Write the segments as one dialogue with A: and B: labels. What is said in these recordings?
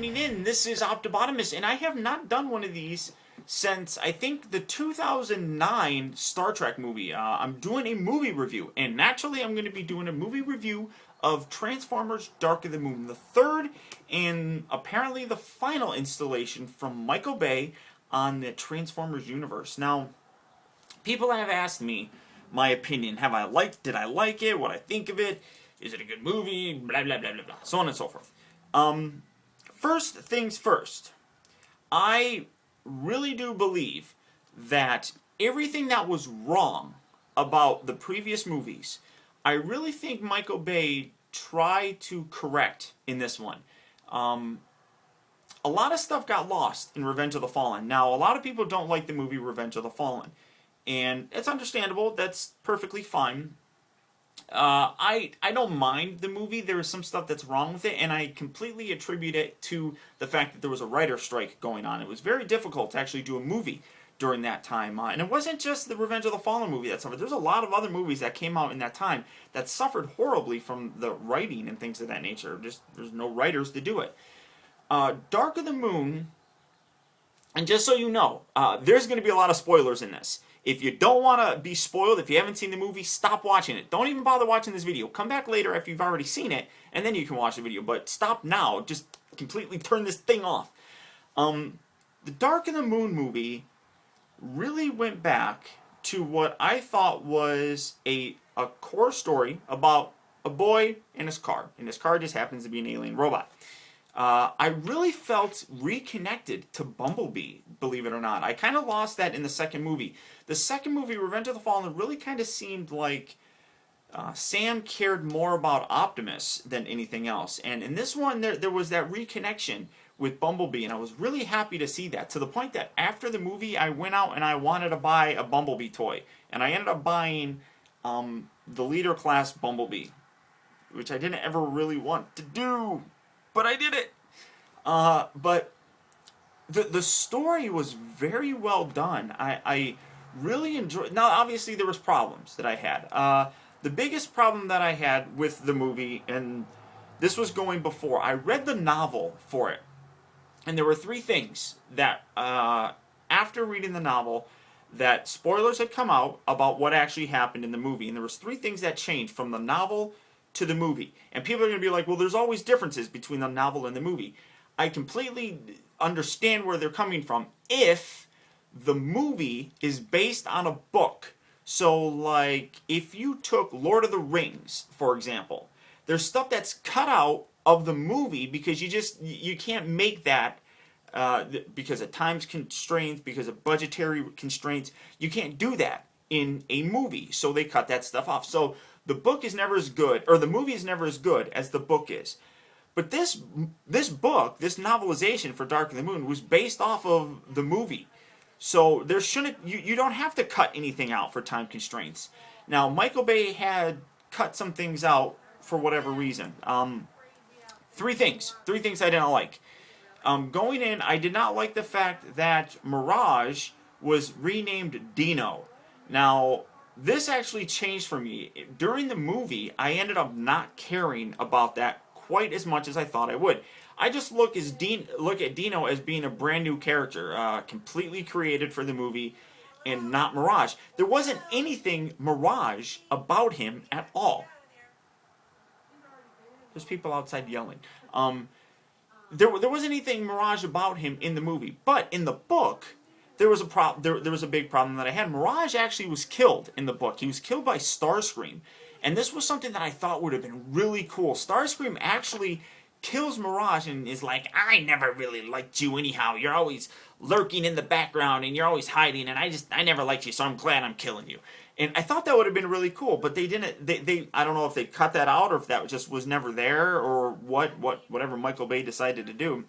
A: tuning in. This is Optibotimus, and I have not done one of these since, I think, the 2009 Star Trek movie. I'm doing a movie review, and naturally I'm going to be doing a movie review of Transformers Dark of the Moon, the third and apparently the final installation from Michael Bay on the Transformers universe. Now, people have asked me my opinion. Did I like it? What I think of it? Is it a good movie? Blah, blah, blah, blah, blah. So on and so forth. First things first. I really do believe that everything that was wrong about the previous movies, I really think Michael Bay tried to correct in this one. A lot of stuff got lost in Revenge of the Fallen. Now, a lot of people don't like the movie Revenge of the Fallen. And it's understandable. That's perfectly fine. I don't mind the movie. There is some stuff that's wrong with it, and I completely attribute it to the fact that there was a writer's strike going on. It was very difficult to actually do a movie during that time. And it wasn't just the Revenge of the Fallen movie that suffered. There's a lot of other movies that came out in that time that suffered horribly from the writing and things of that nature. There's no writers to do it. Dark of the Moon, and just so you know, there's going to be a lot of spoilers in this. If you don't want to be spoiled, if you haven't seen the movie, stop watching it. Don't even bother watching this video. Come back later after you've already seen it, and then you can watch the video. But stop now. Just completely turn this thing off. The Dark of the Moon movie really went back to what I thought was a core story about a boy and his car. And his car just happens to be an alien robot. I really felt reconnected to Bumblebee, believe it or not. I kind of lost that in the second movie. The second movie, Revenge of the Fallen, really kind of seemed like Sam cared more about Optimus than anything else. And in this one, there was that reconnection with Bumblebee, and I was really happy to see that, to the point that after the movie, I went out and I wanted to buy a Bumblebee toy. And I ended up buying the Leader Class Bumblebee, which I didn't ever really want to do. But I did it. But the story was very well done. I really enjoyed. Now, obviously, there was problems that I had. The biggest problem that I had with the movie, and this was going before, I read the novel for it, and there were three things that after reading the novel, that spoilers had come out about what actually happened in the movie, and there was three things that changed from the novel to the movie. And people are going to be like, well, there's always differences between the novel and the movie. I completely understand where they're coming from if the movie is based on a book. So, like, if you took Lord of the Rings, for example, there's stuff that's cut out of the movie because you can't make that because of time constraints, because of budgetary constraints. You can't do that in a movie, so they cut that stuff off. So the book is never as good, or the movie is never as good as the book is. But this book, this novelization for Dark of the Moon, was based off of the movie. So there shouldn't, you don't have to cut anything out for time constraints. Now, Michael Bay had cut some things out for whatever reason. Three things I didn't like. Going in, I did not like the fact that Mirage was renamed Dino. Now, this actually changed for me. During the movie, I ended up not caring about that quite as much as I thought I would. I just look at Dino as being a brand new character, completely created for the movie, and not Mirage. There wasn't anything Mirage about him at all. There's people outside yelling. There wasn't anything Mirage about him in the movie, but in the book, there was a big problem that I had. Mirage actually was killed in the book. He was killed by Starscream. And this was something that I thought would have been really cool. Starscream actually kills Mirage and is like, I never really liked you anyhow. You're always lurking in the background and you're always hiding, and I never liked you, so I'm glad I'm killing you. And I thought that would have been really cool, but they didn't. They I don't know if they cut that out or if that just was never there or whatever Michael Bay decided to do.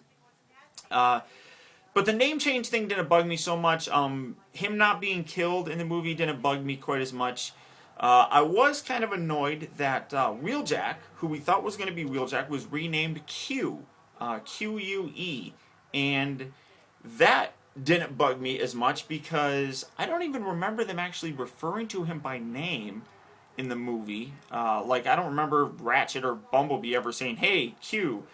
A: But the name change thing didn't bug me so much. Him not being killed in the movie didn't bug me quite as much. I was kind of annoyed that Wheeljack, who we thought was going to be Wheeljack, was renamed Q, Q-U-E. And that didn't bug me as much because I don't even remember them actually referring to him by name in the movie. Like, I don't remember Ratchet or Bumblebee ever saying, hey, Q.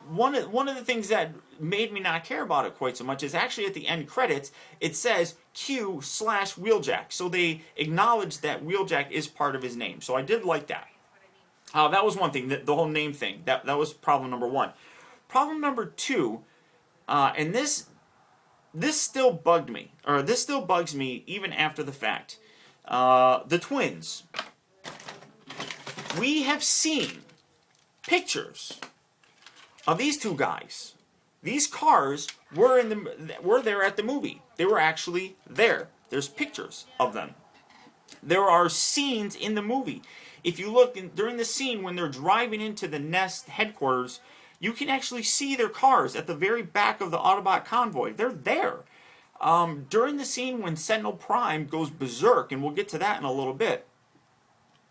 A: one of the things that made me not care about it quite so much is actually at the end credits it says Q/Wheeljack, so they acknowledge that Wheeljack is part of his name. So I did like that. That was one thing, the whole name thing. That was problem number one. Problem number two, and this still bugged me, or this still bugs me even after the fact. The twins. We have seen pictures of these two guys. These cars were there at the movie. They were actually there. There's pictures of them. There are scenes in the movie. If you look during the scene when they're driving into the Nest headquarters, you can actually see their cars at the very back of the Autobot convoy. They're there. During the scene when Sentinel Prime goes berserk, and we'll get to that in a little bit.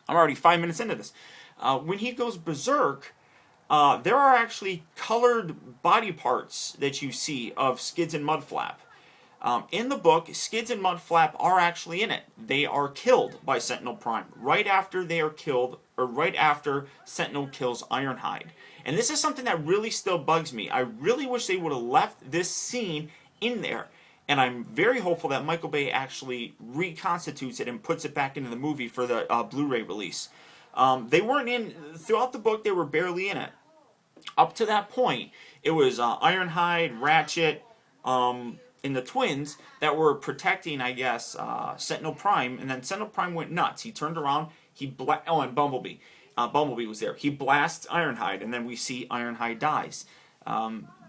A: I'm already 5 minutes into this. When he goes berserk, there are actually colored body parts that you see of Skids and Mudflap. In the book, Skids and Mudflap are actually in it. They are killed by Sentinel Prime right after they are killed, or right after Sentinel kills Ironhide. And this is something that really still bugs me. I really wish they would have left this scene in there. And I'm very hopeful that Michael Bay actually reconstitutes it and puts it back into the movie for the Blu-ray release. They weren't in, throughout the book, they were barely in it. Up to that point, it was Ironhide, Ratchet, and the twins that were protecting, I guess, Sentinel Prime. And then Sentinel Prime went nuts. He turned around, and Bumblebee. Bumblebee was there. He blasts Ironhide, and then we see Ironhide dies.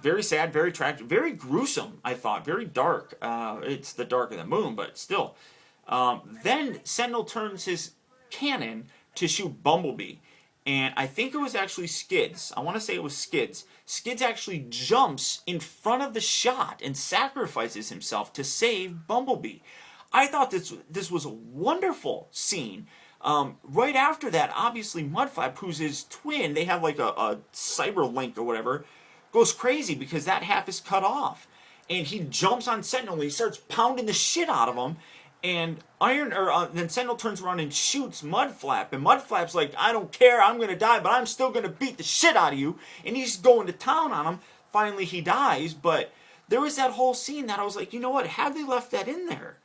A: Very sad, very tragic, very gruesome, I thought. Very dark. It's the dark of the moon, but still. Then Sentinel turns his cannon to shoot Bumblebee. And I think it was actually Skids. I want to say it was Skids. Skids actually jumps in front of the shot and sacrifices himself to save Bumblebee. I thought this was a wonderful scene. Right after that, obviously, Mudflap, who's his twin, they have like a cyber link or whatever, goes crazy because that half is cut off. And he jumps on Sentinel and he starts pounding the shit out of him. And then Sentinel turns around and shoots Mudflap. And Mudflap's like, I don't care, I'm going to die, but I'm still going to beat the shit out of you. And he's going to town on him. Finally, he dies. But there was that whole scene that I was like, you know what, had they left that in there,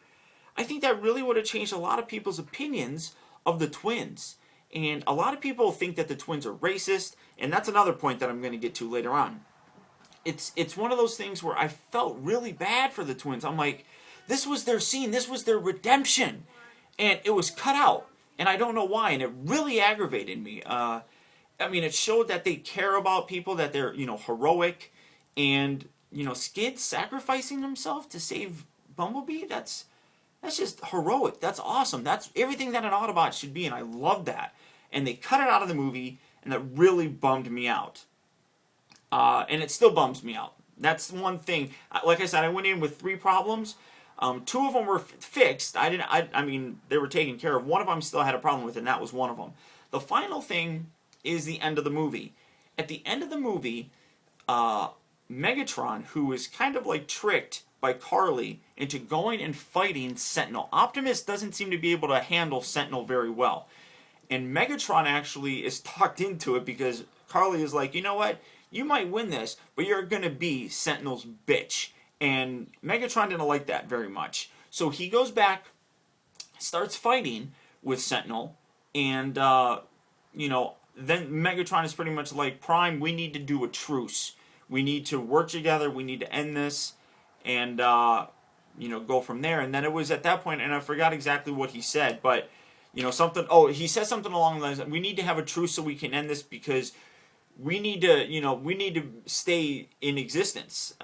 A: I think that really would have changed a lot of people's opinions of the twins. And a lot of people think that the twins are racist. And that's another point that I'm going to get to later on. It's one of those things where I felt really bad for the twins. I'm like, this was their scene. This was their redemption. And it was cut out. And I don't know why. And it really aggravated me. I mean, it showed that they care about people, that they're, heroic. And, Skid sacrificing himself to save Bumblebee, that's just heroic. That's awesome. That's everything that an Autobot should be. And I love that. And they cut it out of the movie. And that really bummed me out. And it still bums me out. That's one thing. Like I said, I went in with 3 problems. 2 of them were fixed. I mean, they were taken care of. One of them still had a problem with, and that was one of them. The final thing is the end of the movie. At the end of the movie, Megatron, who is kind of like tricked by Carly into going and fighting Sentinel. Optimus doesn't seem to be able to handle Sentinel very well. And Megatron actually is talked into it because Carly is like, you know what? You might win this, but you're going to be Sentinel's bitch. And Megatron didn't like that very much. So he goes back, starts fighting with Sentinel, and, then Megatron is pretty much like, Prime, we need to do a truce. We need to work together, we need to end this, and, go from there. And then it was at that point, and I forgot exactly what he said, but, he said something along the lines, we need to have a truce so we can end this because we need to stay in existence.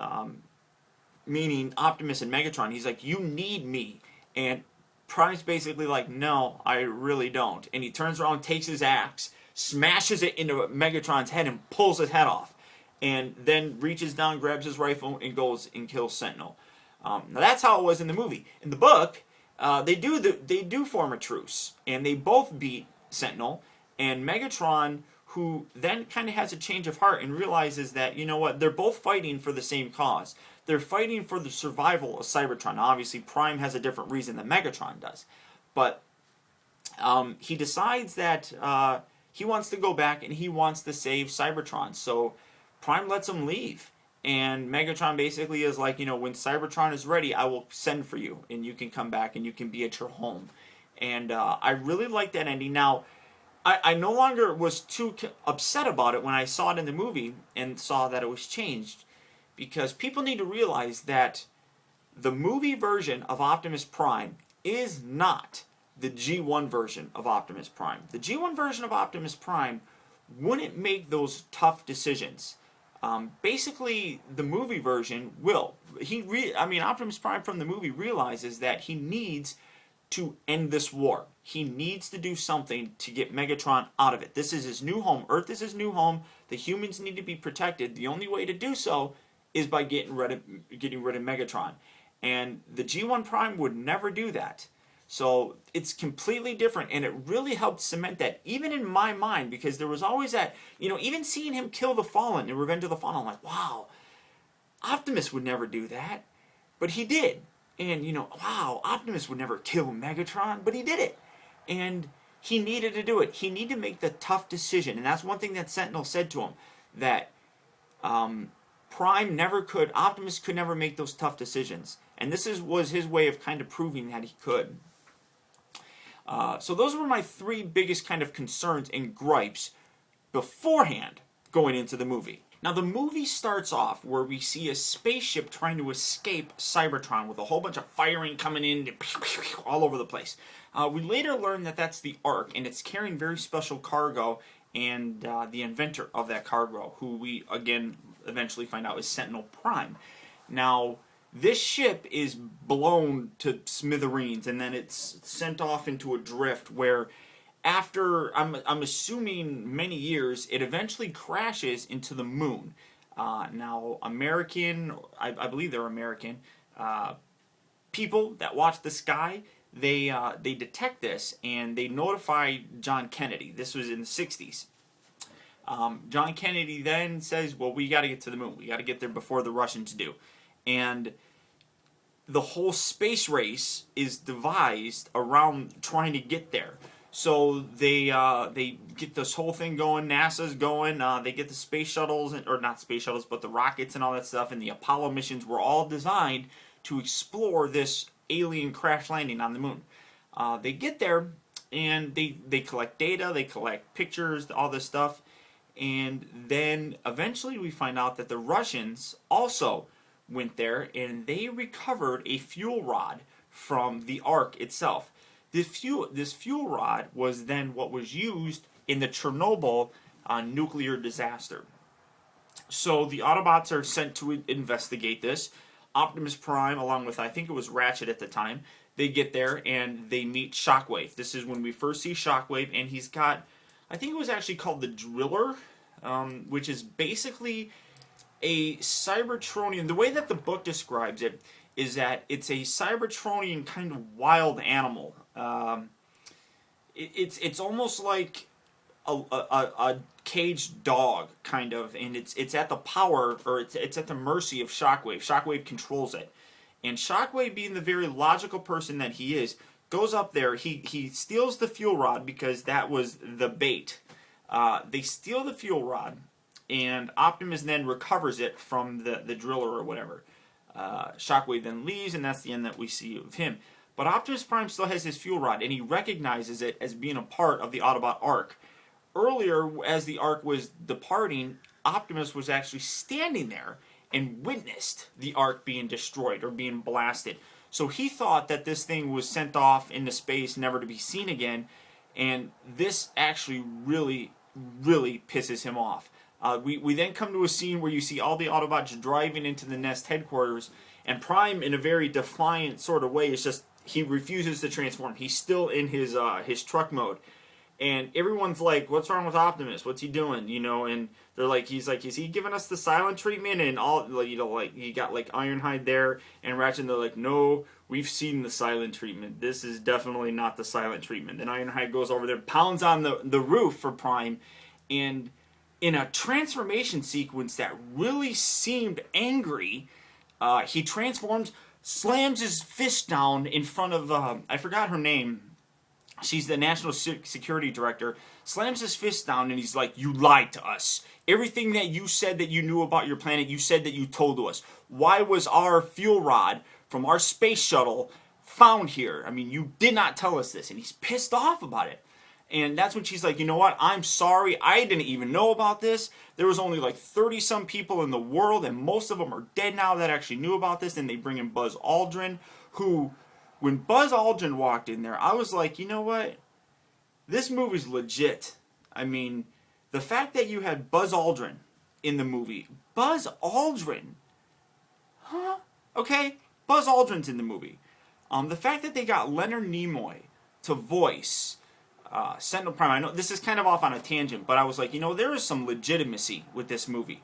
A: Meaning Optimus and Megatron. He's like, you need me. And Prime's basically like, no, I really don't. And he turns around, takes his axe, smashes it into Megatron's head and pulls his head off. And then reaches down, grabs his rifle, and goes and kills Sentinel. Now that's how it was in the movie. In the book, they do form a truce. And they both beat Sentinel. And Megatron, who then kind of has a change of heart and realizes that, you know what, they're both fighting for the same cause. They're fighting for the survival of Cybertron. Now, obviously, Prime has a different reason than Megatron does. But he decides that he wants to go back and he wants to save Cybertron. So Prime lets him leave. And Megatron basically is like, when Cybertron is ready, I will send for you, and you can come back, and you can be at your home. And I really like that ending. Now, I no longer was too upset about it when I saw it in the movie and saw that it was changed, because people need to realize that the movie version of Optimus Prime is not the G1 version of Optimus Prime. The G1 version of Optimus Prime wouldn't make those tough decisions. Basically, the movie version will. Optimus Prime from the movie realizes that he needs to end this war. He needs to do something to get Megatron out of it. This is his new home. Earth is his new home. The humans need to be protected. The only way to do so is by getting rid of Megatron. And the G1 Prime would never do that. So it's completely different, and it really helped cement that, even in my mind, because there was always that, even seeing him kill the Fallen in Revenge of the Fallen, I'm like, wow, Optimus would never do that. But he did. And, wow, Optimus would never kill Megatron, but he did it. And he needed to do it. He needed to make the tough decision. And that's one thing that Sentinel said to him, that Optimus could never make those tough decisions. And this was his way of kind of proving that he could. So those were my three biggest kind of concerns and gripes beforehand going into the movie. Now, the movie starts off where we see a spaceship trying to escape Cybertron with a whole bunch of firing coming in all over the place. We later learn that that's the Ark, and it's carrying very special cargo, and the inventor of that cargo, who we, again, eventually find out is Sentinel Prime. Now, this ship is blown to smithereens, and then it's sent off into a drift where, after, I'm assuming many years, it eventually crashes into the moon. Now, I believe they're American, people that watch the sky, they detect this, and they notify John Kennedy. This was in the 60s. John Kennedy then says, well, we got to get to the moon. We got to get there before the Russians do. And the whole space race is devised around trying to get there. So they get this whole thing going. NASA's going. They get the space shuttles, or not space shuttles, but the rockets and all that stuff. And the Apollo missions were all designed to explore this alien crash landing on the moon. They get there, and they collect data. They collect pictures, all this stuff. And then eventually we find out that the Russians also went there, and they recovered a fuel rod from the Ark itself. This fuel rod was then what was used in the Chernobyl nuclear disaster. So the Autobots are sent to investigate this. Optimus Prime, along with, I think it was Ratchet at the time, they get there and they meet Shockwave. This is when we first see Shockwave, and he's got, I think it was actually called the Driller, which is basically a Cybertronian. The way that the book describes it is that it's a Cybertronian kind of wild animal. It's almost like a caged dog, kind of, and it's at the power, or it's at the mercy of Shockwave. Shockwave controls it, and Shockwave, being the very logical person that he is, goes up there. He steals the fuel rod because that was the bait. They steal the fuel rod, and Optimus then recovers it from the driller or whatever. Shockwave then leaves, and that's the end that we see of him. But Optimus Prime still has his fuel rod, and he recognizes it as being a part of the Autobot Ark. Earlier, as the Ark was departing, Optimus was actually standing there and witnessed the Ark being destroyed or being blasted. So he thought that this thing was sent off into space, never to be seen again, and this actually really, really pisses him off. We then come to a scene where you see all the Autobots driving into the Nest headquarters, and Prime, in a very defiant sort of way, is just, he refuses to transform. He's still in his truck mode. And everyone's like, what's wrong with Optimus? What's he doing? And they're like, he's like, is he giving us the silent treatment? And all, like, you got like Ironhide there and Ratchet, and they're like, no, we've seen the silent treatment. This is definitely not the silent treatment. Then Ironhide goes over there, pounds on the roof for Prime, and in a transformation sequence that really seemed angry, he transforms, slams his fist down in front of, I forgot her name, she's the national security director, slams his fist down and he's like, "You lied to us. Everything that you said that you knew about your planet, you said that you told to us. Why was our fuel rod from our space shuttle found here? I mean, you did not tell us this." And he's pissed off about it. And that's when she's like, "You know what? I'm sorry. I didn't even know about this. There was only like 30-some people in the world, and most of them are dead now that actually knew about this." And they bring in Buzz Aldrin, who, when Buzz Aldrin walked in there, I was like, you know what? This movie's legit. I mean, the fact that you had Buzz Aldrin in the movie. Buzz Aldrin? Huh? Okay, Buzz Aldrin's in the movie. The fact that they got Leonard Nimoy to voice Sentinel Prime. I know this is kind of off on a tangent, but I was like, you know, there is some legitimacy with this movie.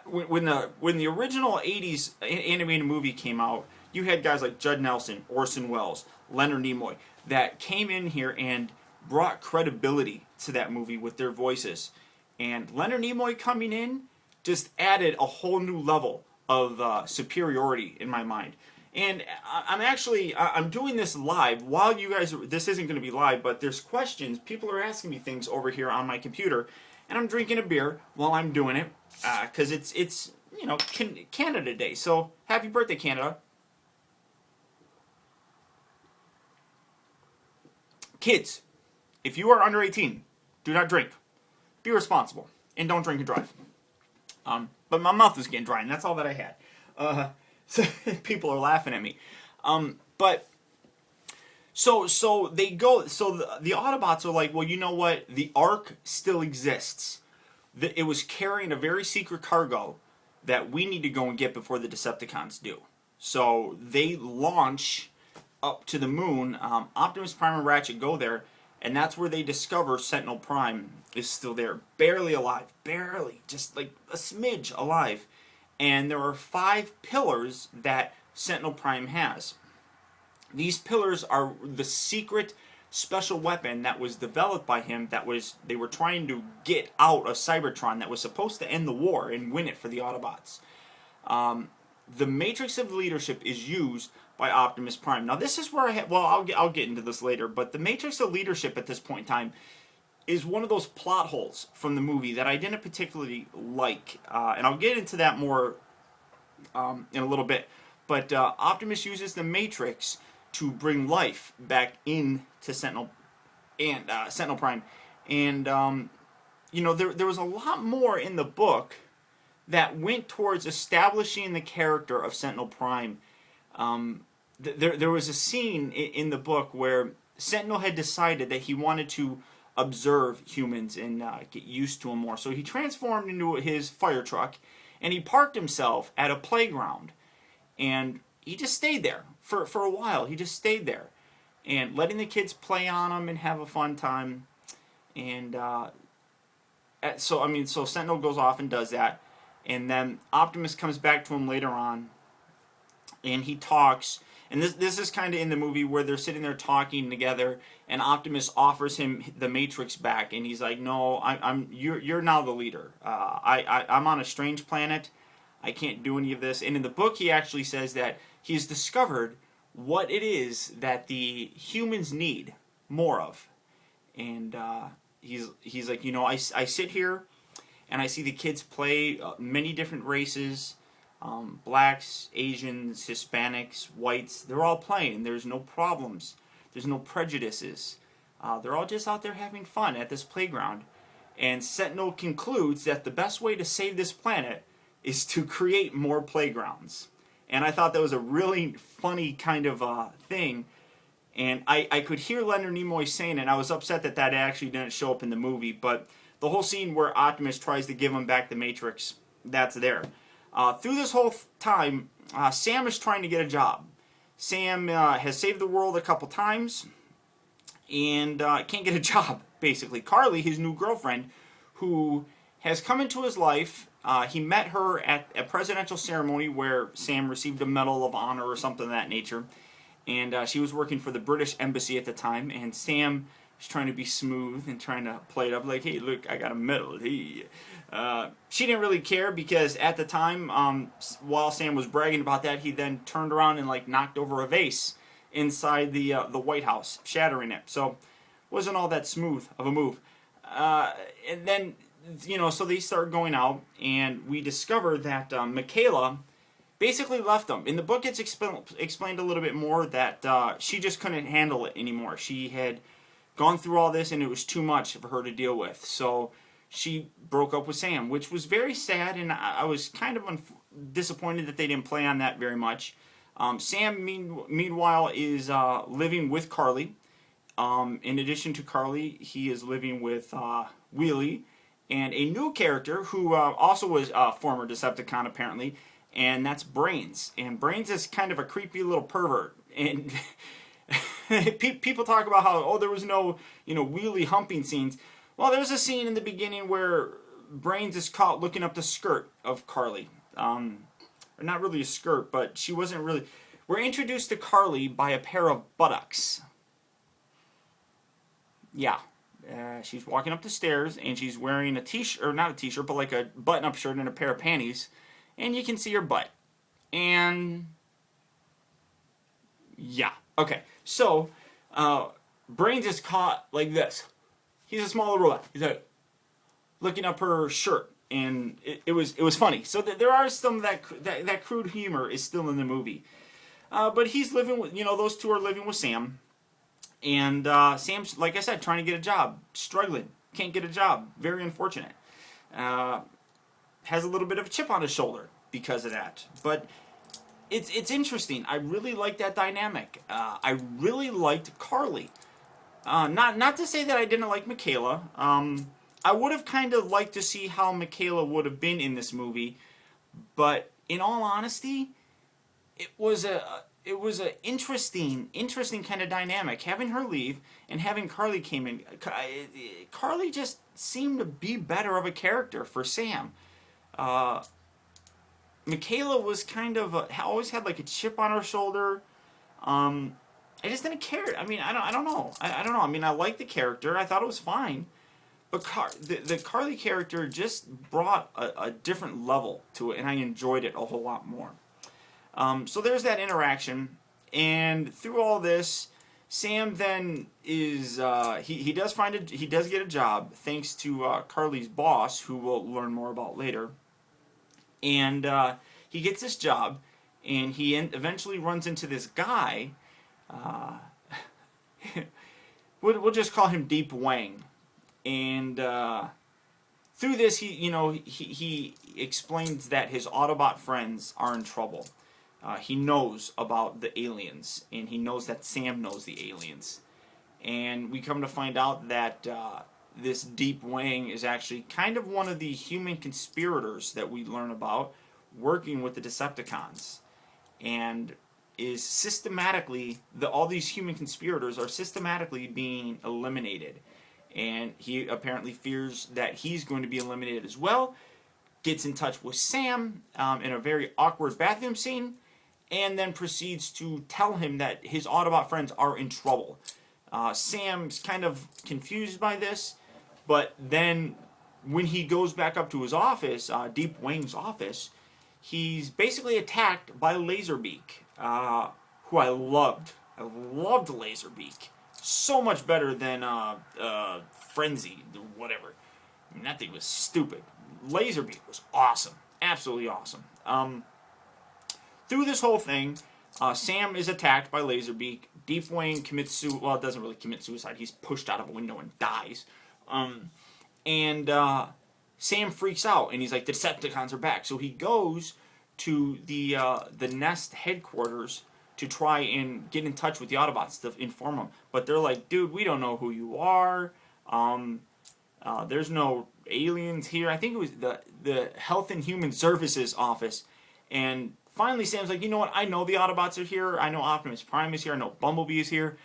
A: When the original 80s animated movie came out, you had guys like Judd Nelson, Orson Welles, Leonard Nimoy that came in here and brought credibility to that movie with their voices. And Leonard Nimoy coming in just added a whole new level of superiority in my mind. And I'm doing this live while you guys, this isn't going to be live, but there's questions. People are asking me things over here on my computer, and I'm drinking a beer while I'm doing it, because it's you know, Canada Day. So happy birthday, Canada. Kids, if you are under 18, do not drink. Be responsible, and don't drink and drive. But my mouth was getting dry, and that's all that I had. So people are laughing at me. But so they go. So the Autobots are like, well, you know what? The Ark still exists. It was carrying a very secret cargo that we need to go and get before the Decepticons do. So they launch up to the moon. Optimus Prime and Ratchet go there, and that's where they discover Sentinel Prime is still there, barely alive, barely, just like a smidge alive. And there are 5 pillars that Sentinel Prime has. These pillars are the secret special weapon that was developed by him. They were trying to get out of Cybertron that was supposed to end the war and win it for the Autobots. The Matrix of Leadership is used by Optimus Prime. Now this is where I'll get into this later, but the Matrix of Leadership at this point in time is one of those plot holes from the movie that I didn't particularly like, and I'll get into that more in a little bit. But Optimus uses the Matrix to bring life back into Sentinel and Sentinel Prime, and you know, there was a lot more in the book that went towards establishing the character of Sentinel Prime. There was a scene in the book where Sentinel had decided that he wanted to observe humans and get used to them more. So he transformed into his fire truck, and he parked himself at a playground. And he just stayed there for a while. He just stayed there, and letting the kids play on him and have a fun time. And so Sentinel goes off and does that. And then Optimus comes back to him later on, and he talks. And this is kind of in the movie where they're sitting there talking together, and Optimus offers him the Matrix back, and he's like, "No, you're now the leader. I'm on a strange planet. I can't do any of this." And in the book, he actually says that he's discovered what it is that the humans need more of, and he's like, you know, I sit here, and I see the kids play many different races. Blacks, Asians, Hispanics, whites, they're all playing. There's no problems. There's no prejudices. They're all just out there having fun at this playground. And Sentinel concludes that the best way to save this planet is to create more playgrounds. And I thought that was a really funny kind of thing. And I could hear Leonard Nimoy saying it, and I was upset that that actually didn't show up in the movie. But the whole scene where Optimus tries to give him back the Matrix, that's there. Through this whole time, Sam is trying to get a job. Sam has saved the world a couple times and can't get a job, basically. Carly, his new girlfriend, who has come into his life, he met her at a presidential ceremony where Sam received a Medal of Honor or something of that nature. And she was working for the British Embassy at the time, and Sam was trying to be smooth and trying to play it up like, "Hey, look, I got a medal. Hey." She didn't really care because at the time, while Sam was bragging about that, he then turned around and like knocked over a vase inside the White House, shattering it. So wasn't all that smooth of a move. And then, so they start going out, and we discover that Michaela basically left them. In the book, it's explained a little bit more that she just couldn't handle it anymore. She had gone through all this, and it was too much for her to deal with. So she broke up with Sam, which was very sad, and I was kind of disappointed that they didn't play on that very much. Sam, meanwhile, is living with Carly. In addition to Carly, he is living with Wheelie and a new character who also was a former Decepticon, apparently, and that's Brains. And Brains is kind of a creepy little pervert. And people talk about how, there was no, Wheelie humping scenes. Well, there's a scene in the beginning where Brains is caught looking up the skirt of Carly. Or not really a skirt, but she wasn't really... We're introduced to Carly by a pair of buttocks. Yeah. She's walking up the stairs, and she's wearing a t-shirt, or not a t-shirt, but like a button-up shirt and a pair of panties. And you can see her butt. And... yeah. Okay. So, Brains is caught like this. He's a small little robot. He's like looking up her shirt, and it was funny. So there are some that crude humor is still in the movie, but he's living with those two are living with Sam, and Sam's, like I said, trying to get a job, struggling, can't get a job, very unfortunate. Has a little bit of a chip on his shoulder because of that, but it's interesting. I really like that dynamic. I really liked Carly. Not to say that I didn't like Michaela. I would have kind of liked to see how Michaela would have been in this movie, but in all honesty, it was a interesting kind of dynamic. Having her leave and having Carly came in. Carly just seemed to be better of a character for Sam. Michaela was kind of always had like a chip on her shoulder. I just didn't care. I mean, I don't know. I don't know. I mean, I liked the character. I thought it was fine. But the Carly character just brought a different level to it, and I enjoyed it a whole lot more. So there's that interaction. And through all this, Sam then is... he does get a job, thanks to Carly's boss, who we'll learn more about later. And he gets this job, and he eventually runs into this guy... we'll just call him Deep Wang, and through this, he explains that his Autobot friends are in trouble. He knows about the aliens, and he knows that Sam knows the aliens, and we come to find out that this Deep Wang is actually kind of one of the human conspirators that we learn about, working with the Decepticons, and is systematically, all these human conspirators are systematically being eliminated. And he apparently fears that he's going to be eliminated as well. Gets in touch with Sam in a very awkward bathroom scene, and then proceeds to tell him that his Autobot friends are in trouble. Sam's kind of confused by this, but then when he goes back up to his office, Deep Wang's office, he's basically attacked by Laserbeak. Who I loved. I loved Laserbeak. So much better than Frenzy, or whatever. I mean, that thing was stupid. Laserbeak was awesome. Absolutely awesome. Through this whole thing, Sam is attacked by Laserbeak. Deep Wang commits suicide. Well, it doesn't really commit suicide. He's pushed out of a window and dies. Sam freaks out, and he's like, the Decepticons are back. So he goes to the Nest headquarters to try and get in touch with the Autobots to inform them. But they're like, dude, we don't know who you are. There's no aliens here. I think it was the Health and Human Services office. And finally Sam's like, you know what? I know the Autobots are here. I know Optimus Prime is here. I know Bumblebee is here.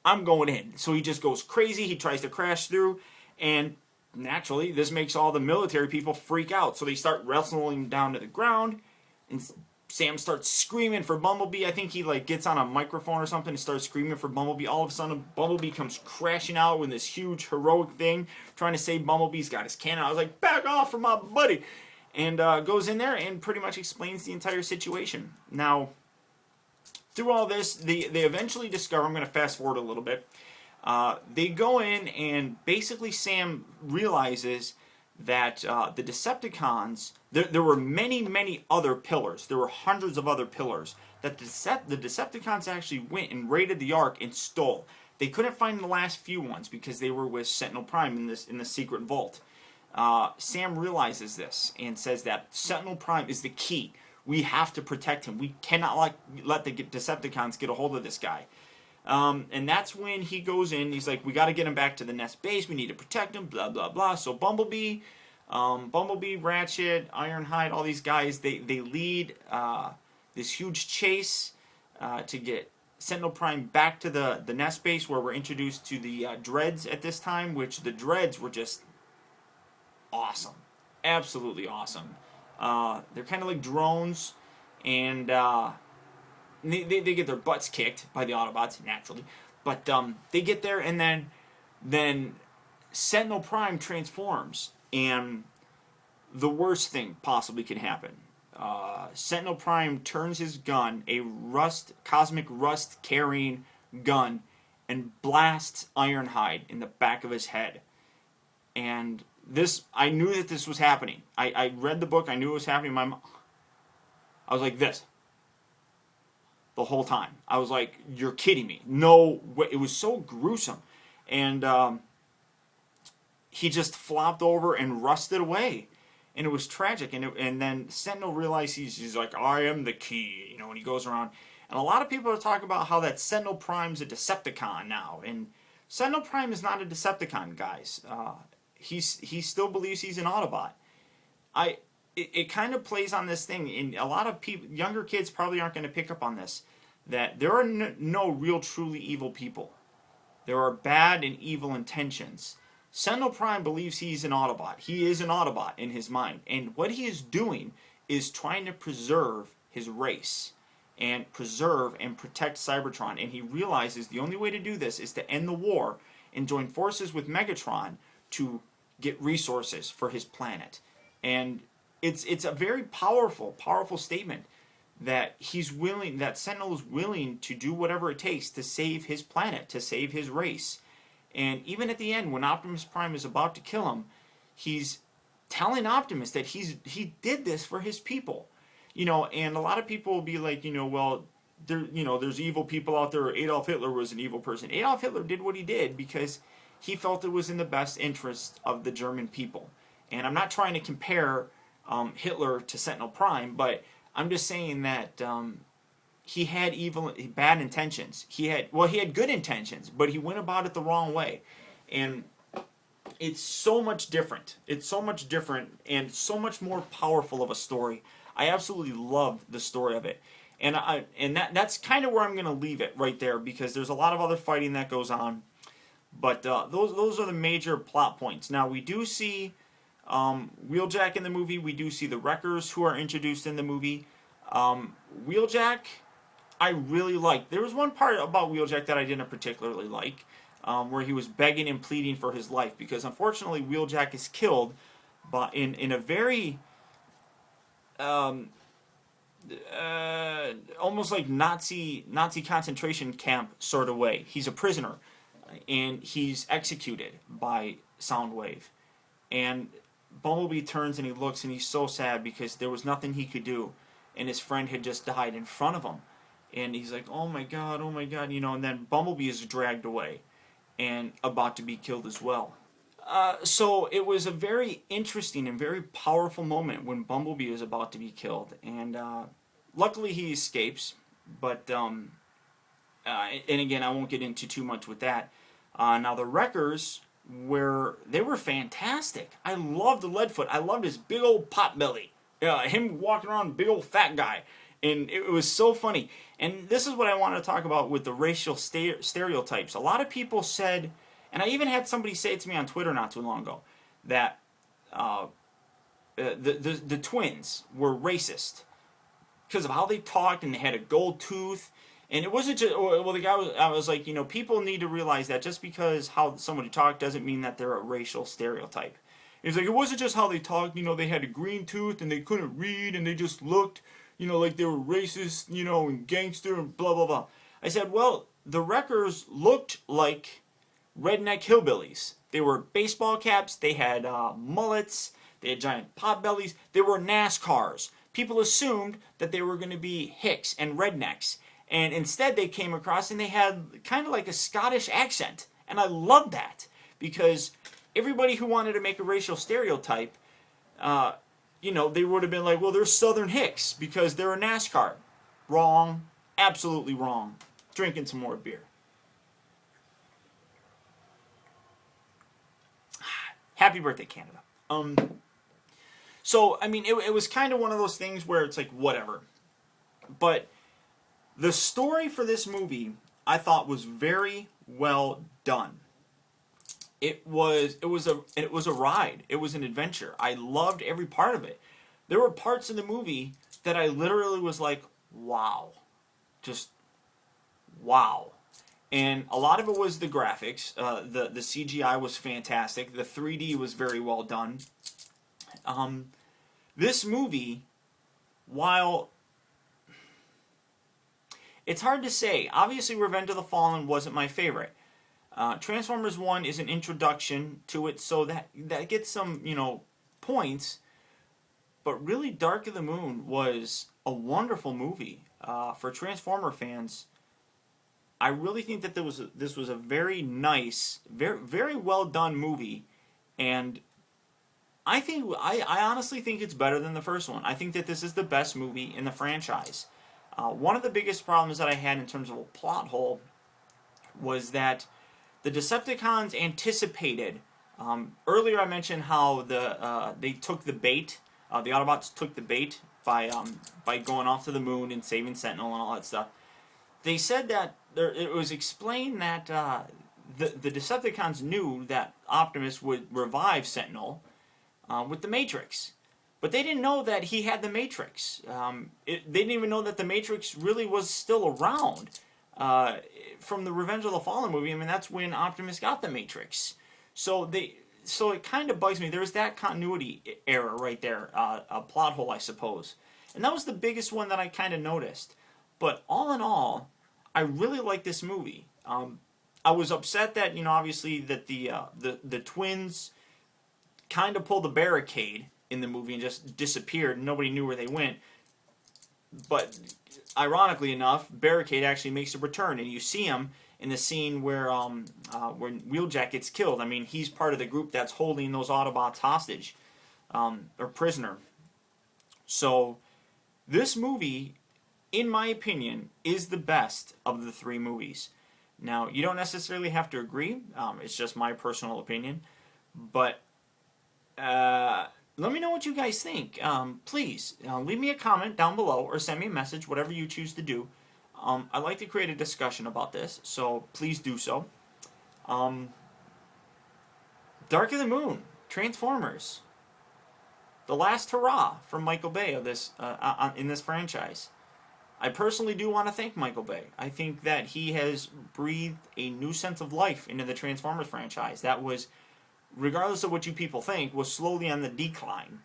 A: I'm going in. So he just goes crazy. He tries to crash through. And naturally, this makes all the military people freak out. So they start wrestling him down to the ground. And Sam starts screaming for Bumblebee. I think he gets on a microphone or something and starts screaming for Bumblebee. All of a sudden, Bumblebee comes crashing out with this huge heroic thing, trying to save Bumblebee. He's got his cannon. I was like, back off from my buddy. And goes in there and pretty much explains the entire situation. Now, through all this, they eventually discover, I'm going to fast forward a little bit, they go in and basically Sam realizes that the Decepticons, there were many other pillars. There were hundreds of other pillars that the Decepticons actually went and raided the Ark and stole. They couldn't find the last few ones because they were with Sentinel Prime in the secret vault. Sam realizes this and says that Sentinel Prime is the key. We have to protect him. We cannot let the Decepticons get a hold of this guy. And that's when he goes in. He's like, we got to get him back to the nest base. We need to protect him, blah, blah, blah. So Bumblebee, Ratchet, Ironhide, all these guys, they lead this huge chase to get Sentinel Prime back to the nest base, where we're introduced to the Dreads at this time, which the Dreads were just awesome. Absolutely awesome. They're kind of like drones, and they get their butts kicked by the Autobots, naturally. But they get there, and then Sentinel Prime transforms, and the worst thing possibly can happen. Sentinel Prime turns his gun, a cosmic rust carrying gun, and blasts Ironhide in the back of his head. And this, I knew that this was happening. I read the book, I knew it was happening. I was like this the whole time. I was like, you're kidding me. No way. It was so gruesome. And he just flopped over and rusted away. And it was tragic. And then Sentinel realized he's like, I am the key, and he goes around. And a lot of people are talking about how that Sentinel Prime's a Decepticon now. And Sentinel Prime is not a Decepticon, guys. He still believes he's an Autobot. It kind of plays on this thing, and a lot of people, younger kids probably aren't going to pick up on this, that there are no real truly evil people. There are bad and evil intentions. Sentinel Prime believes he's an Autobot. He is an Autobot in his mind, and what he is doing is trying to preserve his race and preserve and protect Cybertron, and he realizes the only way to do this is to end the war and join forces with Megatron to get resources for his planet. And it's a very powerful statement that Sentinel is willing to do whatever it takes to save his planet, to save his race. And even at the end, when Optimus Prime is about to kill him, he's telling Optimus that he did this for his people. And a lot of people will be like, well, there's evil people out there. Adolf Hitler was an evil person. Adolf Hitler did what he did because he felt it was in the best interest of the German people. And I'm not trying to compare Hitler to Sentinel Prime, but I'm just saying that he had bad intentions. He had good intentions, but he went about it the wrong way. And it's so much different. It's so much different and so much more powerful of a story. I absolutely love the story of it. And that's kind of where I'm going to leave it right there, because there's a lot of other fighting that goes on. But those are the major plot points. Now, we do see Wheeljack in the movie. We do see the Wreckers, who are introduced in the movie. Wheeljack, I really liked. There was one part about Wheeljack that I didn't particularly like, where he was begging and pleading for his life, because unfortunately Wheeljack is killed in a very almost like Nazi concentration camp sort of way. He's a prisoner, and he's executed by Soundwave. And Bumblebee turns and he looks, and he's so sad because there was nothing he could do, and his friend had just died in front of him. And he's like, oh my god, and then Bumblebee is dragged away and about to be killed as well. So it was a very interesting and very powerful moment when Bumblebee is about to be killed. And luckily he escapes, but and again, I won't get into too much with that. Now the Wreckers, they were fantastic. I loved the Leadfoot. I loved his big old pot belly. Him walking around, big old fat guy. And it was so funny. And this is what I want to talk about with the racial stereotypes. A lot of people said, and I even had somebody say it to me on Twitter not too long ago, that the twins were racist because of how they talked, and they had a gold tooth. And it wasn't just, well, I was like, people need to realize that just because how somebody talked doesn't mean that they're a racial stereotype. It's like, it wasn't just how they talked, they had a green tooth and they couldn't read and they just looked like they were racist, and gangster and blah, blah, blah. I said, well, the wreckers looked like redneck hillbillies. They were baseball caps, they had mullets, they had giant pot bellies, they were NASCARs. People assumed that they were going to be hicks and rednecks. And instead they came across and they had kind of like a Scottish accent. And I love that because everybody who wanted to make a racial stereotype, they would have been like, well, they're Southern hicks because they're a NASCAR. Wrong. Absolutely wrong. Drinking some more beer. Happy birthday, Canada. So, I mean, it was kind of one of those things where it's like, whatever. But the story for this movie, I thought, was very well done. It was a ride. It was an adventure. I loved every part of it. There were parts in the movie that I literally was like, wow. Just, wow. And a lot of it was the graphics. The CGI was fantastic. The 3D was very well done. This movie, while it's hard to say, obviously Revenge of the Fallen wasn't my favorite. Transformers 1 is an introduction to it, so that gets some, points. But really, Dark of the Moon was a wonderful movie. For Transformer fans, I really think that this was a very nice, very, very well done movie, and I honestly think it's better than the first one. I think that this is the best movie in the franchise. One of the biggest problems that I had in terms of a plot hole was that the Decepticons anticipated. Earlier I mentioned how they took the bait. The Autobots took the bait by going off to the moon and saving Sentinel and all that stuff. They said that it was explained that the Decepticons knew that Optimus would revive Sentinel with the Matrix. But they didn't know that he had the Matrix. They didn't even know that the Matrix really was still around. From the Revenge of the Fallen movie, I mean, that's when Optimus got the Matrix. So it kind of bugs me. There was that continuity error right there, a plot hole, I suppose. And that was the biggest one that I kind of noticed. But all in all, I really like this movie. I was upset that, obviously, that the twins kind of pulled the barricade in the movie and just disappeared. Nobody knew where they went. But ironically enough, Barricade actually makes a return, and you see him in the scene where Wheeljack gets killed. I mean, he's part of the group that's holding those Autobots hostage, or prisoner. So, this movie, in my opinion, is the best of the three movies. Now, you don't necessarily have to agree. It's just my personal opinion. But let me know what you guys think. Please, leave me a comment down below or send me a message, whatever you choose to do. I'd like to create a discussion about this, so please do so. Dark of the Moon, Transformers. The last hurrah from Michael Bay of this in this franchise. I personally do want to thank Michael Bay. I think that he has breathed a new sense of life into the Transformers franchise. That was, regardless of what you people think, was slowly on the decline.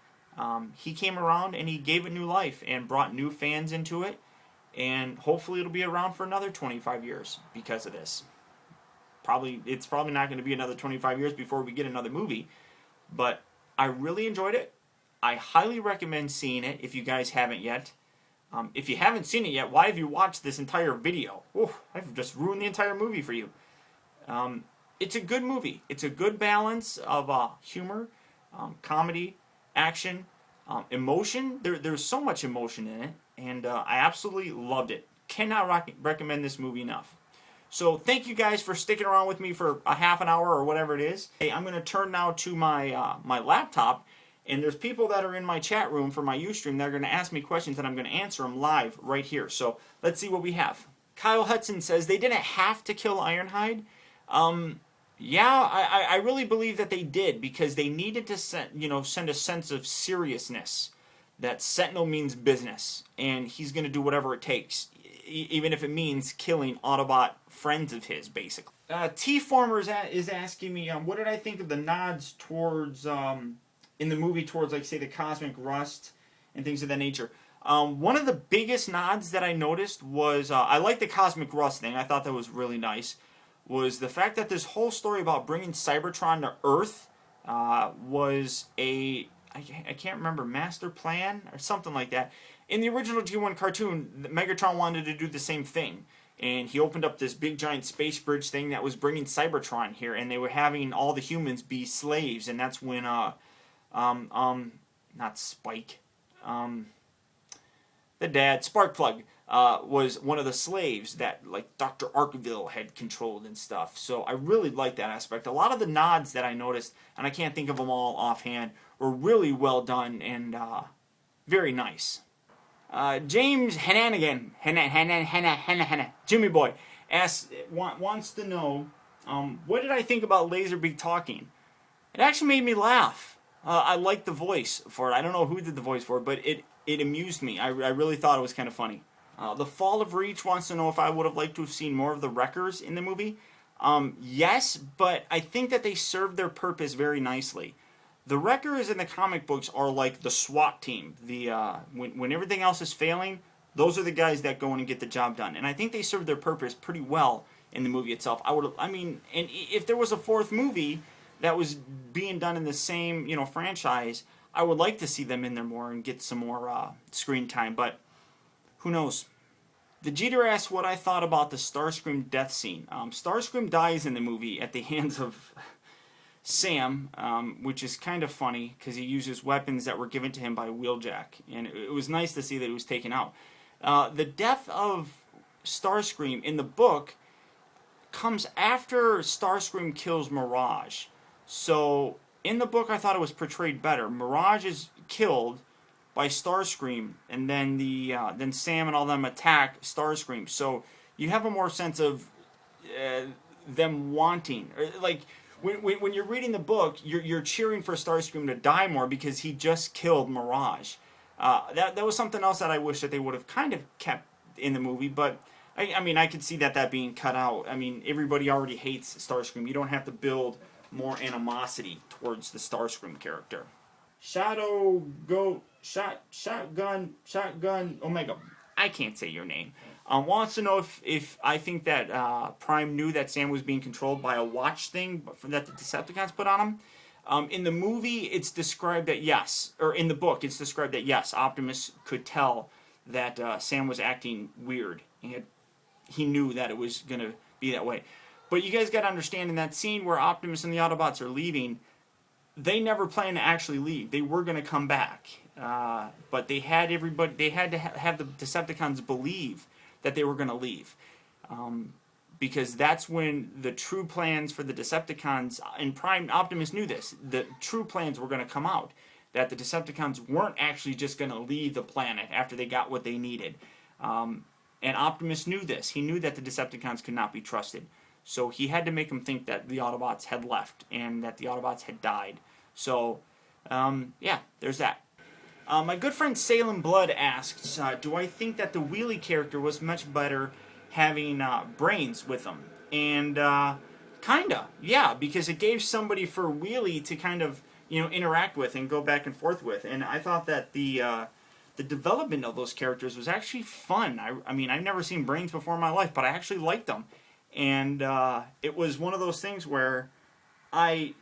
A: He came around and he gave it new life and brought new fans into it. And hopefully it'll be around for another 25 years because of this. It's probably not going to be another 25 years before we get another movie. But I really enjoyed it. I highly recommend seeing it if you guys haven't yet. If you haven't seen it yet, why have you watched this entire video? Oof, I've just ruined the entire movie for you. It's a good movie. It's a good balance of humor, comedy, action, emotion. There's so much emotion in it, and I absolutely loved it. Cannot recommend this movie enough. So thank you guys for sticking around with me for a half an hour or whatever it is. Hey, I'm going to turn now to my my laptop. And there's people that are in my chat room for my Ustream that are going to ask me questions, and I'm going to answer them live right here. So let's see what we have. Kyle Hudson says they didn't have to kill Ironhide. Yeah, I really believe that they did because they needed to send a sense of seriousness that Sentinel means business, and he's going to do whatever it takes, even if it means killing Autobot friends of his, basically. T-Former is asking me, what did I think of the nods towards... in the movie towards, like, say, the cosmic rust and things of that nature. One of the biggest nods that I noticed was I like the Cosmic Rust thing. I thought that was really nice. Was the fact that this whole story about bringing Cybertron to Earth was I can't remember, master plan or something like that. In the original G1 cartoon, Megatron wanted to do the same thing. And he opened up this big giant space bridge thing that was bringing Cybertron here, and they were having all the humans be slaves, and that's when not Spike, the dad, Sparkplug, was one of the slaves that like Dr. Arkville had controlled and stuff. So I really like that aspect. A lot of the nods that I noticed, and I can't think of them all offhand, were really well done and very nice. James Hananigan, Jimmy Boy, wants to know, what did I think about Laserbeak talking? It actually made me laugh. I liked the voice for it. I don't know who did the voice for it, but it amused me. I really thought it was kind of funny. The Fall of Reach wants to know if I would have liked to have seen more of the Wreckers in the movie. Yes, but I think that they served their purpose very nicely. The Wreckers in the comic books are like the SWAT team. When everything else is failing, those are the guys that go in and get the job done. And I think they served their purpose pretty well in the movie itself. And if there was a fourth movie that was being done in the same, franchise, I would like to see them in there more and get some more screen time. But who knows? The Jeter asked what I thought about the Starscream death scene. Starscream dies in the movie at the hands of Sam, which is kind of funny because he uses weapons that were given to him by Wheeljack, and it was nice to see that he was taken out. The death of Starscream in the book comes after Starscream kills Mirage. So in the book, I thought it was portrayed better. Mirage is killed by Starscream, and then then Sam and all them attack Starscream. So you have a more sense of them wanting, or like. When you're reading the book, you're cheering for Starscream to die more because he just killed Mirage. That was something else that I wish that they would have kind of kept in the movie, but I could see that being cut out. I mean, everybody already hates Starscream. You don't have to build more animosity towards the Starscream character. Shotgun Omega. I can't say your name. Wants to know if I think that Prime knew that Sam was being controlled by a watch thing that the Decepticons put on him. In the movie, it's described that yes, or in the book, it's described that yes, Optimus could tell that Sam was acting weird. He knew that it was going to be that way. But you guys got to understand, in that scene where Optimus and the Autobots are leaving, they never planned to actually leave. They were going to come back. But they had to have the Decepticons believe that they were going to leave. Because that's when the true plans for the Decepticons, and Prime Optimus knew this, the true plans were going to come out. That the Decepticons weren't actually just going to leave the planet after they got what they needed. And Optimus knew this. He knew that the Decepticons could not be trusted. So he had to make them think that the Autobots had left and that the Autobots had died. So, yeah, there's that. My good friend Salem Blood asks, do I think that the Wheelie character was much better having brains with him? And kinda, yeah, because it gave somebody for Wheelie to kind of interact with and go back and forth with. And I thought that the development of those characters was actually fun. I mean, I've never seen brains before in my life, but I actually liked them. And it was one of those things where Wheelie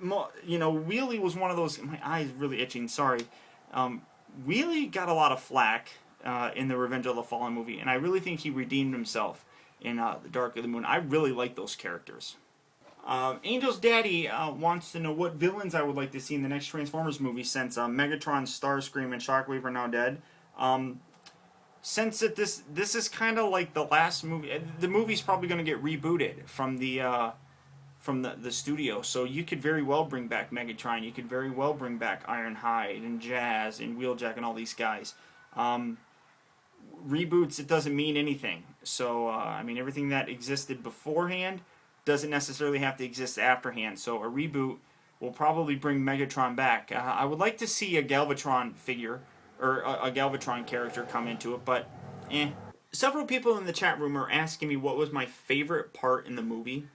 A: was one of those. My eye's really itching. Sorry. Wheelie got a lot of flack in the Revenge of the Fallen movie, and I really think he redeemed himself in The Dark of the Moon. I really like those characters. Angel's Daddy wants to know what villains I would like to see in the next Transformers movie since Megatron, Starscream, and Shockwave are now dead. Since this is kind of like the last movie, the movie's probably going to get rebooted from the studio, so you could very well bring back Megatron, you could very well bring back Ironhide and Jazz and Wheeljack and all these guys. Reboots, it doesn't mean anything. So, everything that existed beforehand doesn't necessarily have to exist afterhand, so a reboot will probably bring Megatron back. I would like to see a Galvatron figure, or a Galvatron character come into it, but Several people in the chat room are asking me what was my favorite part in the movie.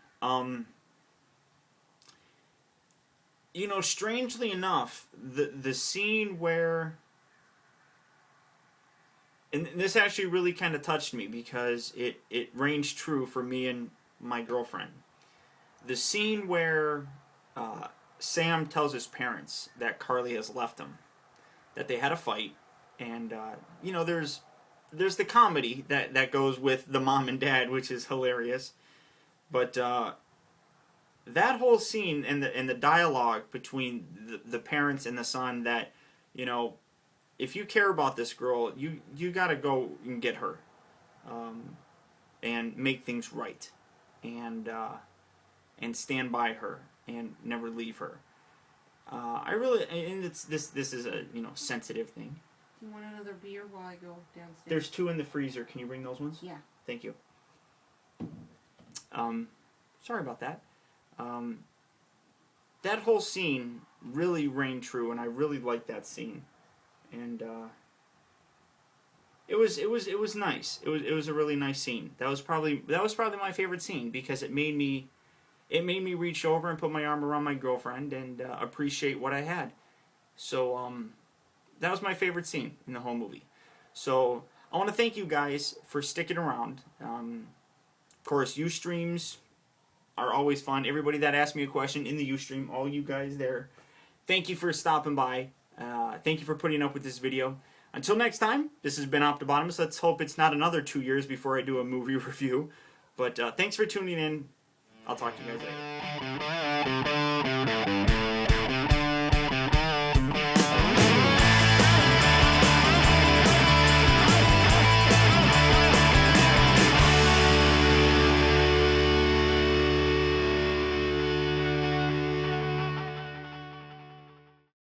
A: Strangely enough, the scene where and this actually really kind of touched me because it ranged true for me and my girlfriend. The scene where Sam tells his parents that Carly has left him, that they had a fight, and you know, there's the comedy that goes with the mom and dad, which is hilarious. But that whole scene and the dialogue between the parents and the son, that, you know, if you care about this girl, you got to go and get her, and make things right, and stand by her and never leave her. I really, and this is a, you know, sensitive thing.
B: Do you want another beer while I go downstairs?
A: There's 2 in the freezer. Can you bring those ones?
B: Yeah.
A: Thank you. Sorry about that. That whole scene really rang true, and I really liked that scene. And it was nice. It was a really nice scene. That was probably my favorite scene, because it made me reach over and put my arm around my girlfriend and appreciate what I had. So that was my favorite scene in the whole movie. So I want to thank you guys for sticking around. Of course, Ustreams are always fun. Everybody that asked me a question in the Ustream, all you guys there, thank you for stopping by. Thank you for putting up with this video. Until next time, this has been Optibotimus. Let's hope it's not another 2 years before I do a movie review. But thanks for tuning in. I'll talk to you guys later.